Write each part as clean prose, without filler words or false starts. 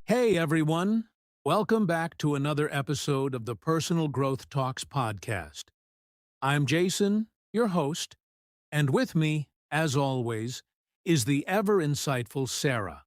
Hey everyone, welcome back to another episode of the Personal Growth Talks podcast. I'm Jason, your host, and with me, as always, is the ever insightful Sarah.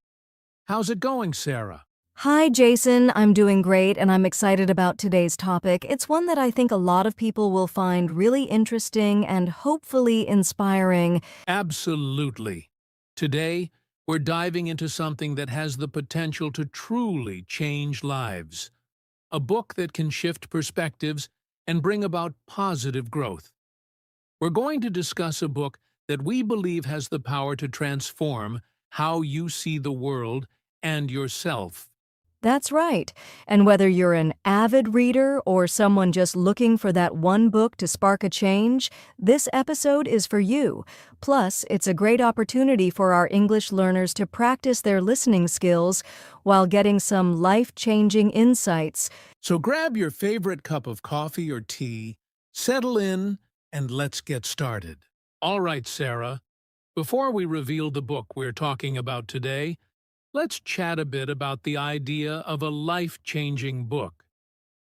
How's it going, Sarah? Hi, Jason. I'm doing great, and I'm excited about today's topic. It's one that I think a lot of people will find really interesting and hopefully inspiring. Absolutely. Today, we're diving into something that has the potential to truly change lives. A book that can shift perspectives and bring about positive growth. We're going to discuss a book that we believe has the power to transform how you see the world and yourself. That's right. And whether you're an avid reader or someone just looking for that one book to spark a change, this episode is for you. Plus, it's a great opportunity for our English learners to practice their listening skills while getting some life-changing insights. So grab your favorite cup of coffee or tea, settle in, and let's get started. All right, Sarah, before we reveal the book we're talking about today, let's chat a bit about the idea of a life-changing book.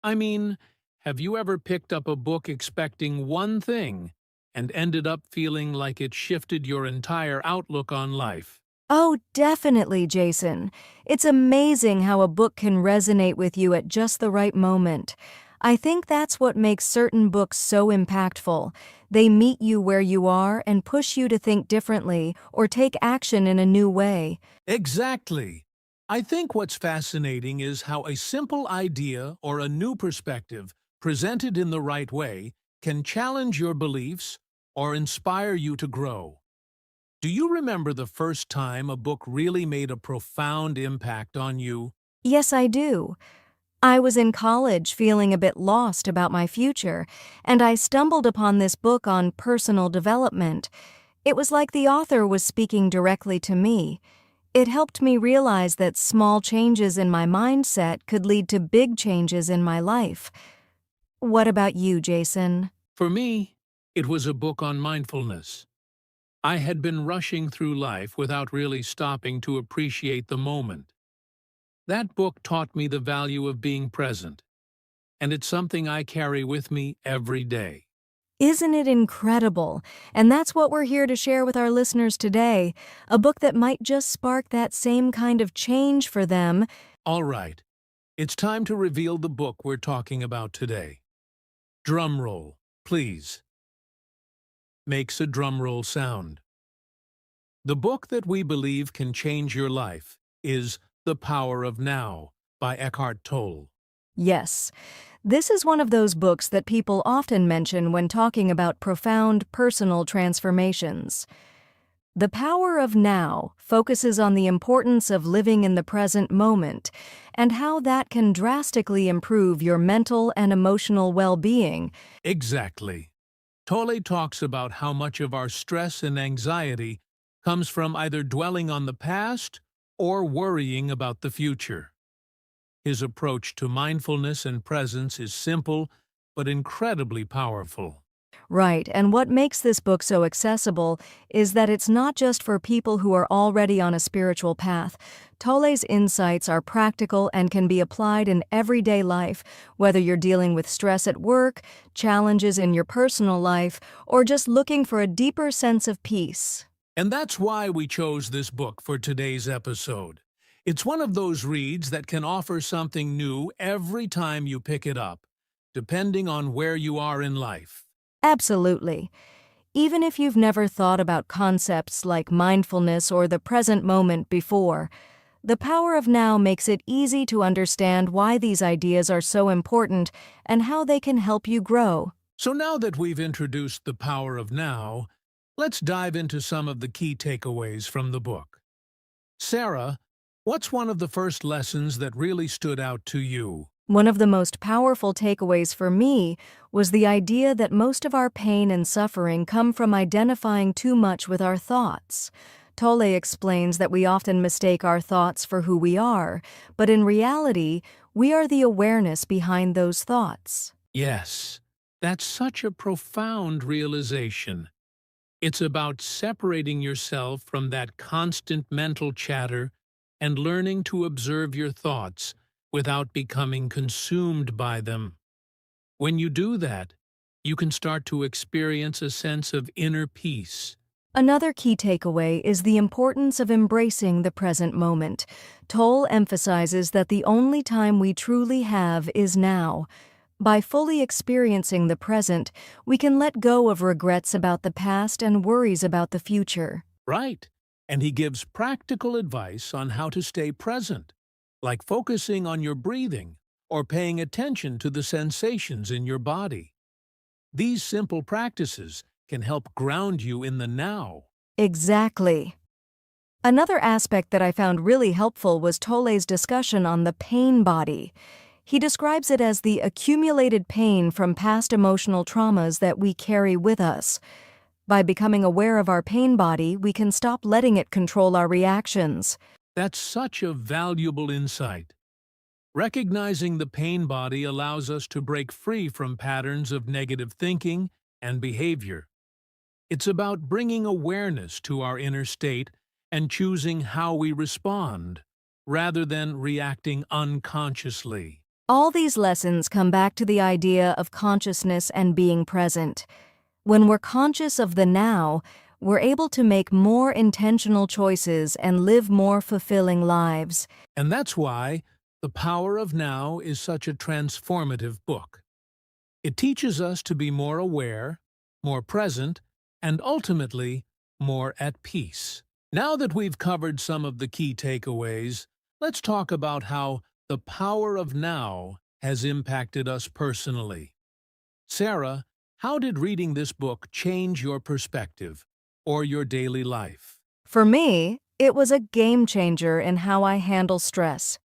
I mean, have you ever picked up a book expecting one thing and ended up feeling like it shifted your entire outlook on life? Oh, definitely, Jason. It's amazing how a book can resonate with you at just the right moment. I think that's what makes certain books so impactful. They meet you where you are and push you to think differently or take action in a new way. Exactly. I think what's fascinating is how a simple idea or a new perspective, presented in the right way, can challenge your beliefs or inspire you to grow. Do you remember the first time a book really made a profound impact on you? Yes, I do. I was in college feeling a bit lost about my future, and I stumbled upon this book on personal development. It was like the author was speaking directly to me. It helped me realize that small changes in my mindset could lead to big changes in my life. What about you, Jason? For me, it was a book on mindfulness. I had been rushing through life without really stopping to appreciate the moment. That book taught me the value of being present, and it's something I carry with me every day. Isn't it incredible? And that's what we're here to share with our listeners today, a book that might just spark that same kind of change for them. All right, it's time to reveal the book we're talking about today. Drum roll, please. Makes a drum roll sound. The book that we believe can change your life is The Power of Now by Eckhart Tolle. Yes, this is one of those books that people often mention when talking about profound personal transformations. The Power of Now focuses on the importance of living in the present moment and how that can drastically improve your mental and emotional well-being. Exactly. Tolle talks about how much of our stress and anxiety comes from either dwelling on the past or worrying about the future. His approach to mindfulness and presence is simple but incredibly powerful. Right, and what makes this book so accessible is that it's not just for people who are already on a spiritual path. Tolle's insights are practical and can be applied in everyday life, whether you're dealing with stress at work, challenges in your personal life, or just looking for a deeper sense of peace. And that's why we chose this book for today's episode. It's one of those reads that can offer something new every time you pick it up, depending on where you are in life. Absolutely. Even if you've never thought about concepts like mindfulness or the present moment before, The Power of Now makes it easy to understand why these ideas are so important and how they can help you grow. So now that we've introduced The Power of Now, let's dive into some of the key takeaways from the book. Sarah, what's one of the first lessons that really stood out to you? One of the most powerful takeaways for me was the idea that most of our pain and suffering come from identifying too much with our thoughts. Tolle explains that we often mistake our thoughts for who we are, but in reality, we are the awareness behind those thoughts. Yes, that's such a profound realization. It's about separating yourself from that constant mental chatter and learning to observe your thoughts without becoming consumed by them. When you do that, you can start to experience a sense of inner peace. Another key takeaway is the importance of embracing the present moment. Toll emphasizes that the only time we truly have is now. By fully experiencing the present, we can let go of regrets about the past and worries about the future. Right. And he gives practical advice on how to stay present, like focusing on your breathing or paying attention to the sensations in your body. These simple practices can help ground you in the now. Exactly. Another aspect that I found really helpful was Tolle's discussion on the pain body. He describes it as the accumulated pain from past emotional traumas that we carry with us. By becoming aware of our pain body, we can stop letting it control our reactions. That's such a valuable insight. Recognizing the pain body allows us to break free from patterns of negative thinking and behavior. It's about bringing awareness to our inner state and choosing how we respond, rather than reacting unconsciously. All these lessons come back to the idea of consciousness and being present. When we're conscious of the now, we're able to make more intentional choices and live more fulfilling lives. And that's why The Power of Now is such a transformative book. It teaches us to be more aware, more present, and ultimately, more at peace. Now that we've covered some of the key takeaways, let's talk about how the power of now has impacted us personally. Sarah, how did reading this book change your perspective or your daily life? For me, it was a game changer in how I handle stress.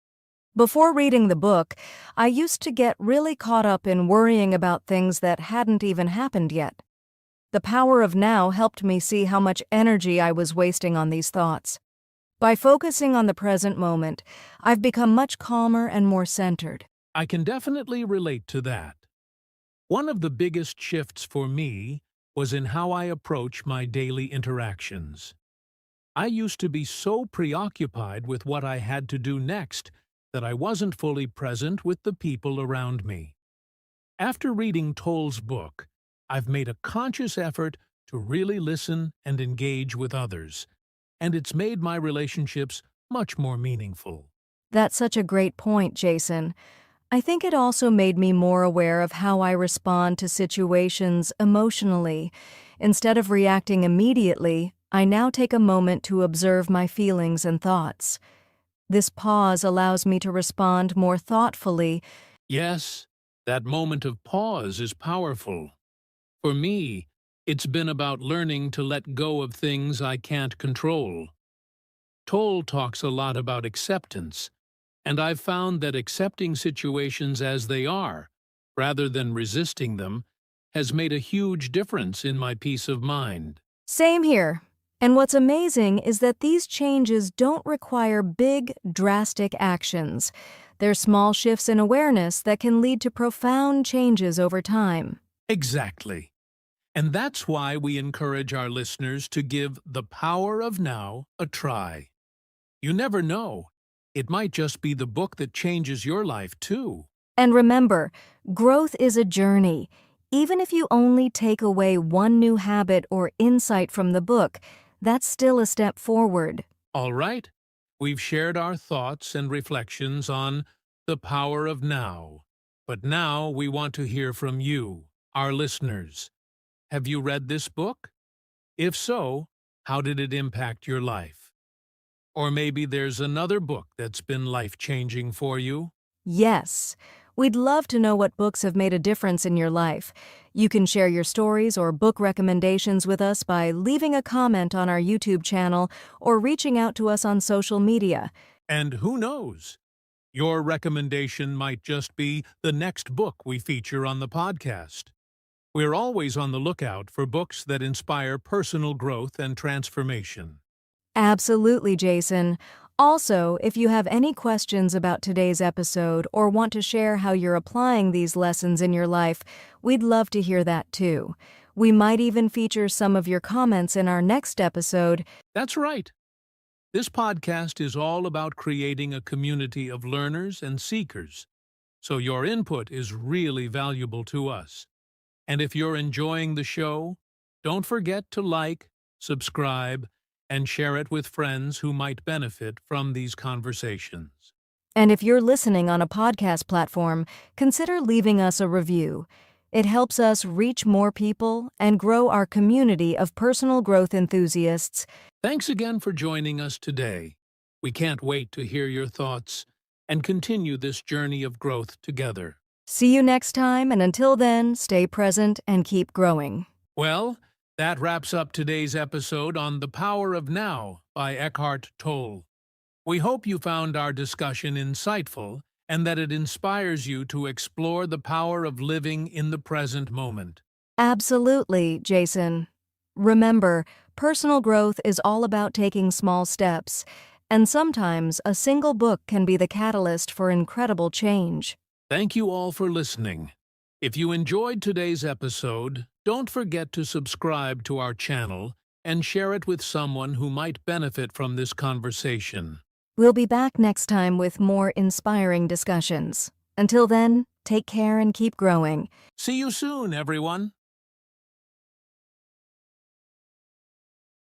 Before reading the book, I used to get really caught up in worrying about things that hadn't even happened yet. The Power of Now helped me see how much energy I was wasting on these thoughts. By focusing on the present moment, I've become much calmer and more centered. I can definitely relate to that. One of the biggest shifts for me was in how I approach my daily interactions. I used to be so preoccupied with what I had to do next that I wasn't fully present with the people around me. After reading Toll's book, I've made a conscious effort to really listen and engage with others, and it's made my relationships much more meaningful. That's such a great point, Jason. I think it also made me more aware of how I respond to situations emotionally. Instead of reacting immediately, I now take a moment to observe my feelings and thoughts. This pause allows me to respond more thoughtfully. Yes, that moment of pause is powerful. For me, it's been about learning to let go of things I can't control. Toll talks a lot about acceptance, and I've found that accepting situations as they are, rather than resisting them, has made a huge difference in my peace of mind. Same here. And what's amazing is that these changes don't require big, drastic actions. They're small shifts in awareness that can lead to profound changes over time. Exactly. And that's why we encourage our listeners to give The Power of Now a try. You never know. It might just be the book that changes your life, too. And remember, growth is a journey. Even if you only take away one new habit or insight from the book, that's still a step forward. All right, we've shared our thoughts and reflections on The Power of Now. But now we want to hear from you, our listeners. Have you read this book? If so, how did it impact your life? Or maybe there's another book that's been life-changing for you? Yes, we'd love to know what books have made a difference in your life. You can share your stories or book recommendations with us by leaving a comment on our YouTube channel or reaching out to us on social media. And who knows? Your recommendation might just be the next book we feature on the podcast. We're always on the lookout for books that inspire personal growth and transformation. Absolutely, Jason. Also, if you have any questions about today's episode or want to share how you're applying these lessons in your life, we'd love to hear that too. We might even feature some of your comments in our next episode. That's right. This podcast is all about creating a community of learners and seekers, so your input is really valuable to us. And if you're enjoying the show, don't forget to like, subscribe, and share it with friends who might benefit from these conversations. And if you're listening on a podcast platform, consider leaving us a review. It helps us reach more people and grow our community of personal growth enthusiasts. Thanks again for joining us today. We can't wait to hear your thoughts and continue this journey of growth together. See you next time, and until then, stay present and keep growing. Well, that wraps up today's episode on The Power of Now by Eckhart Tolle. We hope you found our discussion insightful and that it inspires you to explore the power of living in the present moment. Absolutely, Jason. Remember, personal growth is all about taking small steps, and sometimes a single book can be the catalyst for incredible change. Thank you all for listening. If you enjoyed today's episode, don't forget to subscribe to our channel and share it with someone who might benefit from this conversation. We'll be back next time with more inspiring discussions. Until then, take care and keep growing. See you soon, everyone.